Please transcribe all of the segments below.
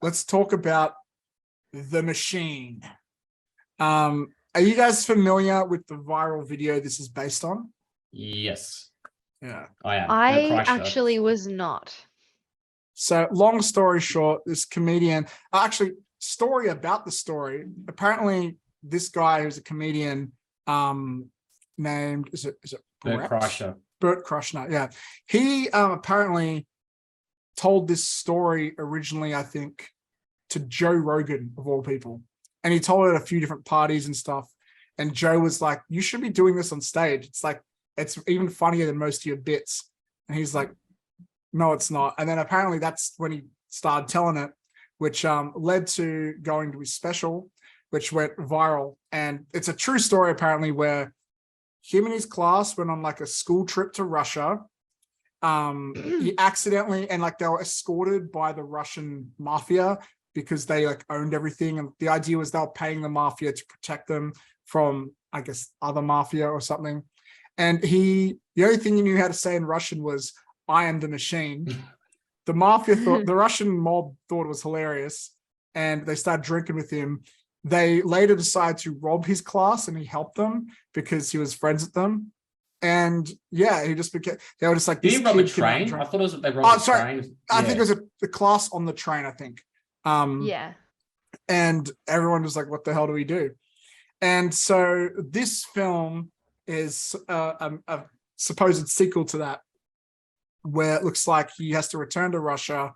let's talk about The Machine. Are you guys familiar with the viral video this is based on? Yes, Yeah. I am. I actually was not. So long story short, this comedian, actually story about the story. Apparently this guy who's a comedian named, is it Bert Kreischer. Bert Kreischer, yeah. He apparently told this story originally, I think, to Joe Rogan of all people. And he told it at a few different parties and stuff. And Joe was like, you should be doing this on stage. It's like, it's even funnier than most of your bits. And he's like, no, it's not. And then apparently that's when he started telling it, which led to going to his special, which went viral. And it's a true story, apparently, where him and his class went on like a school trip to Russia. He accidentally, and like they were escorted by the Russian mafia because they like owned everything. And the idea was they were paying the mafia to protect them from, I guess, other mafia or something. And the only thing he knew how to say in Russian was, I am the machine. The mafia thought, the Russian mob thought it was hilarious, and they started drinking with him. They later decided to rob his class, and he helped them because he was friends with them. And yeah, he just became, they were just like, did he rob a train? I thought it was they robbed a train. I think it was the class on the train, I think. Yeah. And everyone was like, what the hell do we do? And so this film is a supposed sequel to that, where it looks like he has to return to Russia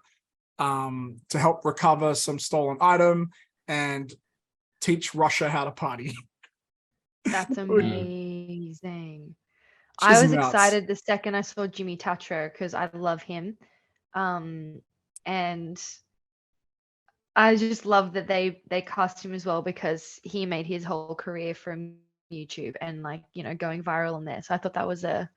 to help recover some stolen item and teach Russia how to party. That's amazing. I was excited the second I saw Jimmy Tatro because I love him. And I just love that they cast him as well because he made his whole career from YouTube and like, you know, going viral on there. So I thought that was a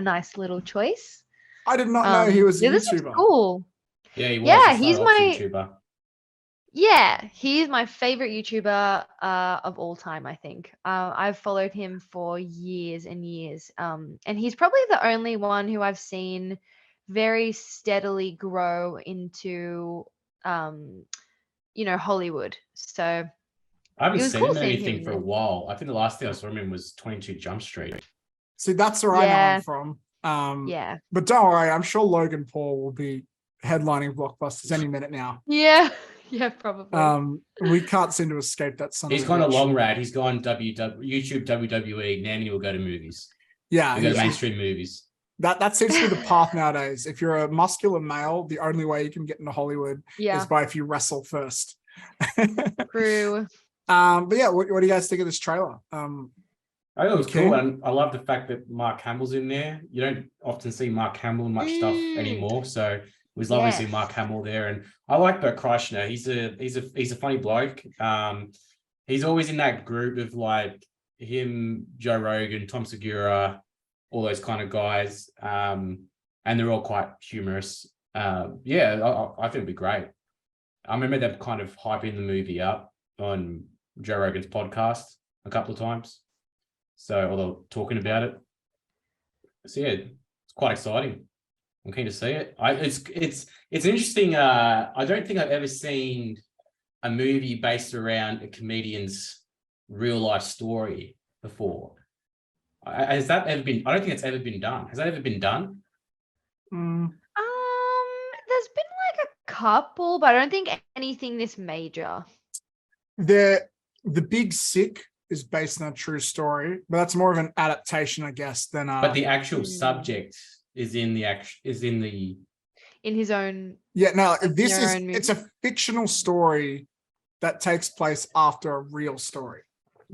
nice little choice. I did not know he was a YouTuber. This was cool. Yeah, he was. Yeah, he's my YouTuber. Yeah, he's my favorite YouTuber of all time, I think. I've followed him for years and years. And he's probably the only one who I've seen very steadily grow into you know, Hollywood. So I haven't seen him in anything for a while. I think the last thing I saw him in was 22 Jump Street. See, that's where I know him from. Yeah. But don't worry, I'm sure Logan Paul will be headlining blockbusters any minute now. Yeah. Yeah, probably. We can't seem to escape that. He's gone a long rad. He's gone YouTube, WWE. Now he will go to movies. Yeah, he'll go to mainstream movies. That seems to be the path nowadays. If you're a muscular male, the only way you can get into Hollywood is by if you wrestle first. True. But yeah, what do you guys think of this trailer? I thought it was cool, and I love the fact that Mark Hamill's in there. You don't often see Mark Hamill in much stuff anymore, so it was lovely to see Mark Hamill there. And I like Bert Kreischer. He's a funny bloke. He's always in that group of like him, Joe Rogan, Tom Segura, all those kind of guys, and they're all quite humorous. I think it'd be great. I remember them kind of hyping the movie up on Joe Rogan's podcast a couple of times. So, although talking about it, so yeah, it's quite exciting. I'm keen to see it. It's interesting. I don't think I've ever seen a movie based around a comedian's real life story before. Has that ever been? I don't think it's ever been done. Has that ever been done? There's been like a couple, but I don't think anything this major. The Big Sick is based on a true story, but that's more of an adaptation, I guess, than but the actual subject is in his own. Yeah, no, it's a fictional story that takes place after a real story.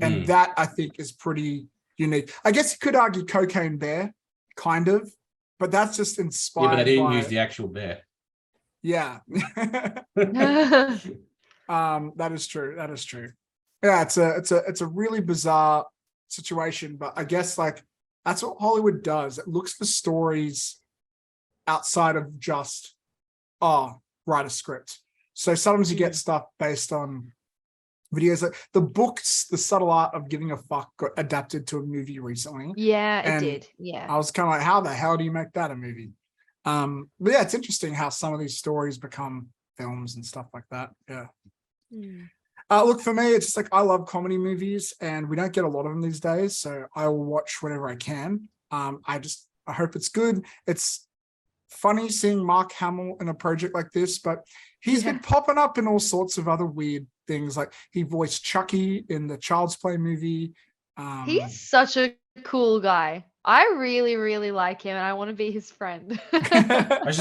And that I think is pretty unique. I guess you could argue Cocaine Bear, kind of, but that's just inspired. Yeah, but they didn't use the actual bear. Yeah. That is true. That is true. Yeah, it's a really bizarre situation, but I guess like that's what Hollywood does. It looks for stories outside of just write a script. So sometimes you get stuff based on videos. Like the books, The Subtle Art of Giving a Fuck, got adapted to a movie recently. Yeah, it did. Yeah. I was kind of like, how the hell do you make that a movie? But yeah, it's interesting how some of these stories become films and stuff like that. Yeah. Mm. Look, for me, it's just like I love comedy movies, and we don't get a lot of them these days. So I will watch whatever I can. I hope it's good. It's funny seeing Mark Hamill in a project like this, but he's been popping up in all sorts of other weird things. Like he voiced Chucky in the Child's Play movie. He's such a cool guy. I really, really like him, and I want to be his friend. I just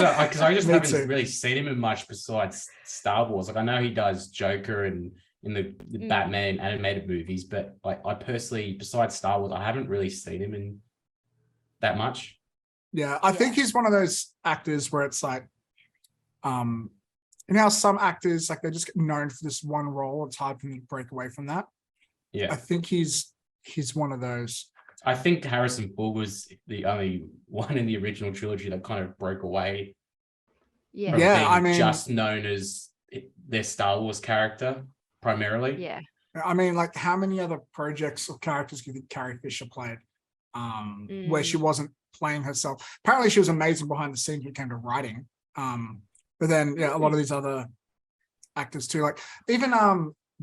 Me haven't too. really seen him in much besides Star Wars. Like I know he does Joker and in the Batman animated movies, but like I personally, besides Star Wars, I haven't really seen him in that much. Yeah, I think he's one of those actors where it's like, you know how some actors, like they just get known for this one role. It's hard for them to break away from that. Yeah. I think he's one of those. I think Harrison Ford was the only one in the original trilogy that kind of broke away from being just known as their Star Wars character primarily. Yeah. I mean, like how many other projects or characters do you think Carrie Fisher played where she wasn't playing herself? Apparently she was amazing behind the scenes when it came to writing. But then, a lot of these other actors too, like even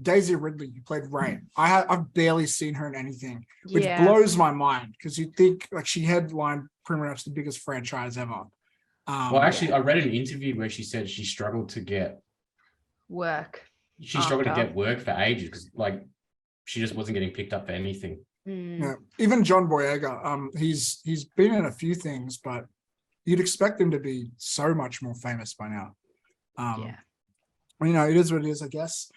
Daisy Ridley, who played Rey. I've barely seen her in anything, which blows my mind because you'd think like she headlined pretty much the biggest franchise ever. Well, actually, I read an interview where she said she struggled to get work. She struggled to get work for ages because like she just wasn't getting picked up for anything. Yeah, even John Boyega, he's been in a few things, but you'd expect him to be so much more famous by now. You know, it is what it is, I guess.